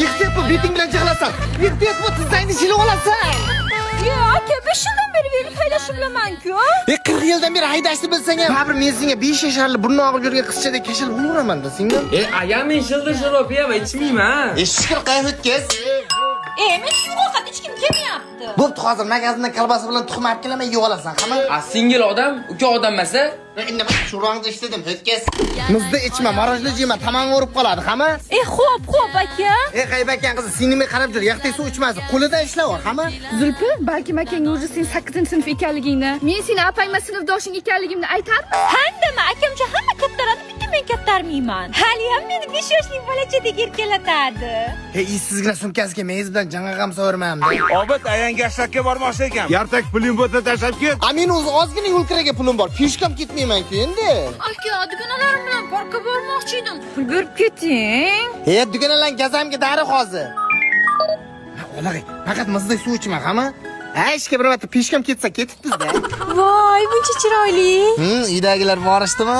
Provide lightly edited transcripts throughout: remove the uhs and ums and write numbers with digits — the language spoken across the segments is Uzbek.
Ehtiyot bo'l, beting bilan jig'lasan. Ehtiyot bo'l, tizangni shilib olasan. Ya aka 5 yildan beri verib haydashni bilaman-ku. 40 yildan beri haydashni bilsang ham, baribir men senga 5 yasharli burni og'ib yurgan qizchadek kashal bo'laveraman-da, singlim. Ayam men shildir shirop yeyman, ichmayman. Shukr qayf o'tkiz. Men shu ovqat hech kim kelmayapti. Bo'pti, hozir magazindan kolbasa bilan tuxum olib kelaman, yeb olasan, hamma. Singil odam, uka odam emas. Endi men shu rangda ishledim, o'tkiz. Muzda ichma, marojli yeyman, tamanga urib qoladi, hamma. Xo'p aka. Qaybakan qiz, sinimga qarab jur, yaqtay suv ichmasin, qo'lidan ishlab, hamma. Zulfi, balki akang o'zi sen 8-sinf ekanligingni, men seni apangma sinfdoshing ekanligimni aytarmi? Handama akamcha hamma kattaradi, bitta men kattarmayman. Hali ham meni 5 yoshli bolachadek erkalatadi. Sizgina sumkasiga men bilan jang'ag'am so'rmayman-da. Obid ayang gashtagga bormoqchi ekan. Yartak puling bo'lsa tashlab ket. Men o'zi ozgina yo'lkiraga pulim bor. Peshkam ketmayman-ku endi. Aka, dugonalarim bilan parkka bormoqchi edim. Pul berib keting. Dugonalar gazamga dari hozir. Olag'ay, faqat muzday suv ichma, hamma. Ishga bir marta peshkam ketsa ketibmiz-da. Voy, buncha chiroyli. Uydagilar borishdimi?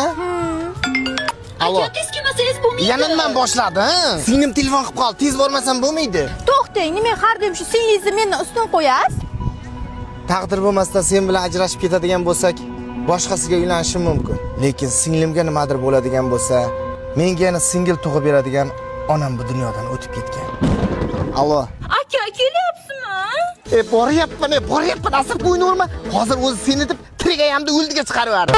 Allo. Tez kelmasangiz bo'lmaydi. Yanimdan boshladi, Singlim telefon qilib qoldi. Tez bormasam bo'lmaydi. To'xtang, nima qardim shu singlingizni mendan ustun qo'yasiz? Taqdir bo'lmasa sen bilan ajrashib ketadigan bo'lsak, boshqasiga uylanishim mumkin. Lekin singlimga nimadir bo'ladigan bo'lsa, menga yana singil tug'ib beradigan onam bu dunyodan o'tib ketgan. Allo. Aka, kelyapsizmi? Boryapman, asab bo'yni urma. Hozir o'zi seni deb tirgayamda o'ldiga chiqarib yubordi.